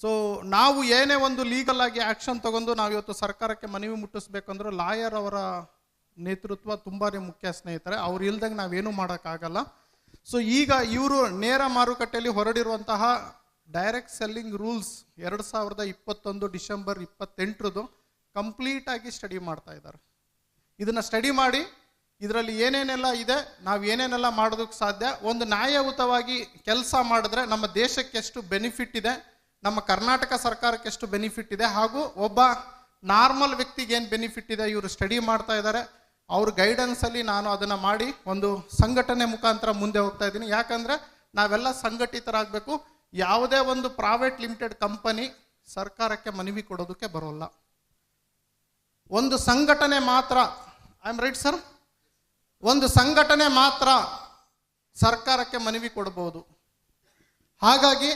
So ನಾವು ಏನೇ ಒಂದು ಲೀಗಲ್ ಆಗಿ ಆ್ಯಕ್ಷನ್ ತಗೊಂಡು ನಾವು ಇವತ್ತು ಸರ್ಕಾರಕ್ಕೆ ಮನವಿ ಮುಟ್ಟಿಸ್ಬೇಕಂದ್ರೆ ಲಾಯರ್ ಅವರ ನೇತೃತ್ವ ತುಂಬಾ ಮುಖ್ಯ ಸ್ನೇಹಿತರೆ. ಅವ್ರು ಇಲ್ದಂಗೆ ನಾವೇನು ಮಾಡೋಕ್ಕಾಗಲ್ಲ. ಸೊ ಈಗ ಇವರು ನೇರ ಮಾರುಕಟ್ಟೆಯಲ್ಲಿ ಹೊರಡಿರುವಂತಹ ಡೈರೆಕ್ಟ್ ಸೆಲ್ಲಿಂಗ್ ರೂಲ್ಸ್ 2021 ಡಿಸೆಂಬರ್ 28 ಕಂಪ್ಲೀಟಾಗಿ ಸ್ಟಡಿ ಮಾಡ್ತಾ ಇದ್ದಾರೆ. ಇದನ್ನು ಸ್ಟಡಿ ಮಾಡಿ ಇದರಲ್ಲಿ ಏನೇನೆಲ್ಲ ಇದೆ, ನಾವು ಏನೇನೆಲ್ಲ ಮಾಡೋದಕ್ಕೆ ಸಾಧ್ಯ, ಒಂದು ನ್ಯಾಯಯುತವಾಗಿ ಕೆಲಸ ಮಾಡಿದ್ರೆ ನಮ್ಮ ದೇಶಕ್ಕೆ ಎಷ್ಟು ಬೆನಿಫಿಟ್ ಇದೆ, ನಮ್ಮ ಕರ್ನಾಟಕ ಸರ್ಕಾರಕ್ಕೆ ಎಷ್ಟು ಬೆನಿಫಿಟ್ ಇದೆ, ಹಾಗೂ ಒಬ್ಬ ನಾರ್ಮಲ್ ವ್ಯಕ್ತಿಗೆ ಏನು ಬೆನಿಫಿಟ್ ಇದೆ ಇವರು ಸ್ಟಡಿ ಮಾಡ್ತಾ ಇದ್ದಾರೆ. ಅವ್ರ ಗೈಡೆನ್ಸಲ್ಲಿ ನಾನು ಅದನ್ನು ಮಾಡಿ ಒಂದು ಸಂಘಟನೆ ಮುಖಾಂತರ ಮುಂದೆ ಹೋಗ್ತಾ ಇದ್ದೀನಿ. ಯಾಕಂದರೆ ನಾವೆಲ್ಲ ಸಂಘಟಿತರಾಗಬೇಕು. ಯಾವುದೇ ಒಂದು ಪ್ರೈವೇಟ್ ಲಿಮಿಟೆಡ್ ಕಂಪನಿ ಸರ್ಕಾರಕ್ಕೆ ಮನವಿ ಕೊಡೋದಕ್ಕೆ ಬರೋಲ್ಲ. ಒಂದು ಸಂಘಟನೆ ಮಾತ್ರ, ಐ ಆಮ್ ರೈಟ್ ಸರ್, ಒಂದು ಸಂಘಟನೆ ಮಾತ್ರ ಸರ್ಕಾರಕ್ಕೆ ಮನವಿ ಕೊಡಬಹುದು. ಹಾಗಾಗಿ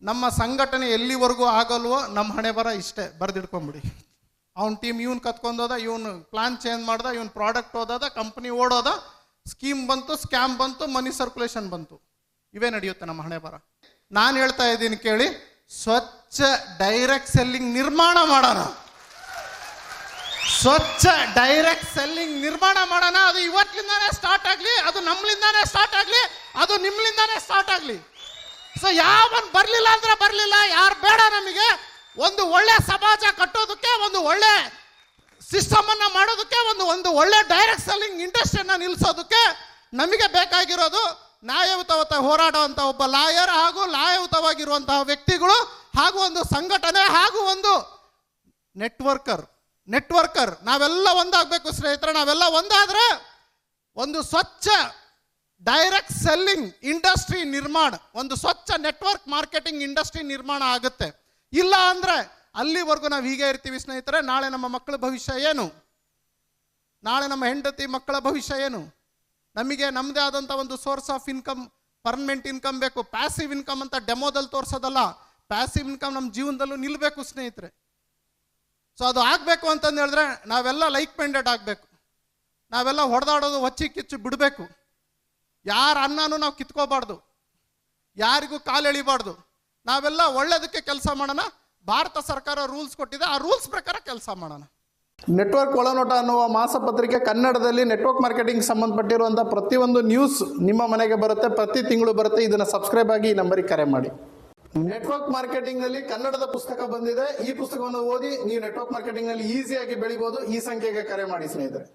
ನಮ್ಮ ಸಂಘಟನೆ ಎಲ್ಲಿವರೆಗೂ ಆಗಲ್ವೋ ನಮ್ಮ ಹಣೆ ಬರ ಇಷ್ಟೇ, ಬರೆದಿಡ್ಕೊಂಬಿಡಿ. ಅವ್ನ ಟೀಮ್ ಇವನು ಕತ್ಕೊಂಡೋದ, ಇವನು ಪ್ಲಾನ್ ಚೇಂಜ್ ಮಾಡ್ದ, ಇವನು ಪ್ರಾಡಕ್ಟ್ ಓದೋದ, ಕಂಪ್ನಿ ಓಡೋದ, ಸ್ಕೀಮ್ ಬಂತು, ಸ್ಕ್ಯಾಮ್ ಬಂತು, ಮನಿ ಸರ್ಕ್ಯುಲೇಷನ್ ಬಂತು. ಇವೇ ನಡೆಯುತ್ತೆ ನಮ್ಮ ಹಣೆ ಬರ. ನಾನು ಹೇಳ್ತಾ ಇದ್ದೀನಿ ಕೇಳಿ, ಸ್ವಚ್ಛ ಡೈರೆಕ್ಟ್ ಸೆಲ್ಲಿಂಗ್ ನಿರ್ಮಾಣ ಮಾಡೋಣ. ಸ್ವಚ್ಛ ಡೈರೆಕ್ಟ್ ಸೆಲ್ಲಿಂಗ್ ನಿರ್ಮಾಣ ಮಾಡೋಣ. ಅದು ಇವತ್ತಿಂದಾನೇ ಸ್ಟಾರ್ಟ್ ಆಗಲಿ, ಅದು ನಮ್ಮಿಂದಾನೇ ಸ್ಟಾರ್ಟ್ ಆಗಲಿ, ಅದು ನಿಮ್ಮಿಂದಾನೇ ಸ್ಟಾರ್ಟ್ ಆಗಲಿ. ಸೊ ಯಾವನ್ ಬರಲಿಲ್ಲ ಅಂದ್ರೆ ಬರಲಿಲ್ಲ, ಯಾರು ಬೇಡ ನಮಗೆ. ಒಂದು ಒಳ್ಳೆ ಸಮಾಜ ಕಟ್ಟೋದಕ್ಕೆ, ಒಂದು ಒಳ್ಳೆ ಸಿಸ್ಟಮ್ ಅನ್ನ ಮಾಡೋದಕ್ಕೆ, ಒಂದು ಒಳ್ಳೆ ಡೈರೆಕ್ಟ್ ಸೆಲ್ಲಿಂಗ್ ಇಂಡಸ್ಟ್ರಿಯನ್ನ ನಿಲ್ಲಿಸೋದಕ್ಕೆ ನಮಗೆ ಬೇಕಾಗಿರೋದು ನ್ಯಾಯಯುತ ಹೋರಾಡುವಂಥ ಒಬ್ಬ ಲಾಯರ್, ಹಾಗೂ ನ್ಯಾಯಯುತವಾಗಿರುವಂತಹ ವ್ಯಕ್ತಿಗಳು, ಹಾಗೂ ಒಂದು ಸಂಘಟನೆ, ಹಾಗೂ ಒಂದು ನೆಟ್ವರ್ಕರ್ ನಾವೆಲ್ಲ ಒಂದಾಗಬೇಕು ಸ್ನೇಹಿತರೆ. ನಾವೆಲ್ಲ ಒಂದಾದ್ರೆ ಒಂದು ಸ್ವಚ್ಛ ಡೈರೆಕ್ಟ್ ಸೆಲ್ಲಿಂಗ್ ಇಂಡಸ್ಟ್ರಿ ನಿರ್ಮಾಣ, ಒಂದು ಸ್ವಚ್ಛ ನೆಟ್ವರ್ಕ್ ಮಾರ್ಕೆಟಿಂಗ್ ಇಂಡಸ್ಟ್ರಿ ನಿರ್ಮಾಣ ಆಗುತ್ತೆ. ಇಲ್ಲ ಅಂದ್ರೆ ಅಲ್ಲಿವರೆಗೂ ನಾವು ಹೀಗೆ ಇರ್ತೀವಿ ಸ್ನೇಹಿತರೆ. ನಾಳೆ ನಮ್ಮ ಮಕ್ಕಳ ಭವಿಷ್ಯ ಏನು, ನಾಳೆ ನಮ್ಮ ಹೆಂಡತಿ ಮಕ್ಕಳ ಭವಿಷ್ಯ ಏನು? ನಮಗೆ ನಮ್ಮದೇ ಆದಂಥ ಒಂದು source of income, permanent income ಬೇಕು. ಪ್ಯಾಸಿವ್ ಇನ್ಕಮ್ ಅಂತ ಡೆಮೋದಲ್ಲಿ ತೋರಿಸೋದಲ್ಲ, ಪ್ಯಾಸಿವ್ ಇನ್ಕಮ್ ನಮ್ಮ ಜೀವನದಲ್ಲೂ ನಿಲ್ಲಬೇಕು ಸ್ನೇಹಿತರೆ. ಸೊ ಅದು ಆಗಬೇಕು ಅಂತಂದು ಹೇಳಿದ್ರೆ ನಾವೆಲ್ಲ ಲೈಕ್ ಮೈಂಡೆಡ್ ಆಗಬೇಕು. ನಾವೆಲ್ಲ ಹೊಡೆದಾಡೋದು ಹೊಚ್ಚಿ ಕಿಚ್ಚು ಬಿಡಬೇಕು. ಯಾರ ಅನ್ನನೂ ನಾವು ಕಿತ್ಕೋಬಾರ್ದು, ಯಾರಿಗೂ ಕಾಲು ಎಳಿಬಾರ್ದು. ನಾವೆಲ್ಲ ಒಳ್ಳೇದಕ್ಕೆ ಕೆಲಸ ಮಾಡೋಣ. ಭಾರತ ಸರ್ಕಾರ ರೂಲ್ಸ್ ಕೊಟ್ಟಿದೆ, ಆ ರೂಲ್ಸ್ ಪ್ರಕಾರ ಕೆಲಸ ಮಾಡೋಣ. ನೆಟ್ವರ್ಕ್ ಒಳನೋಟ ಅನ್ನುವ ಮಾಸಪತ್ರಿಕೆ ಕನ್ನಡದಲ್ಲಿ ನೆಟ್ವರ್ಕ್ ಮಾರ್ಕೆಟಿಂಗ್ ಸಂಬಂಧಪಟ್ಟಿರುವಂಥ ಪ್ರತಿಯೊಂದು ನ್ಯೂಸ್ ನಿಮ್ಮ ಮನೆಗೆ ಬರುತ್ತೆ, ಪ್ರತಿ ತಿಂಗಳು ಬರುತ್ತೆ. ಇದನ್ನು ಸಬ್ಸ್ಕ್ರೈಬ್ ಆಗಿ ಈ ನಂಬರಿಗೆ ಕರೆ ಮಾಡಿ. ನೆಟ್ವರ್ಕ್ ಮಾರ್ಕೆಟಿಂಗ್ ನಲ್ಲಿ ಕನ್ನಡದ ಪುಸ್ತಕ ಬಂದಿದೆ. ಈ ಪುಸ್ತಕವನ್ನು ಓದಿ ನೀವು ನೆಟ್ವರ್ಕ್ ಮಾರ್ಕೆಟಿಂಗ್ ನಲ್ಲಿ ಈಸಿಯಾಗಿ ಬೆಳಿಬಹುದು. ಈ ಸಂಖ್ಯೆಗೆ ಕರೆ ಮಾಡಿ ಸ್ನೇಹಿತರೆ.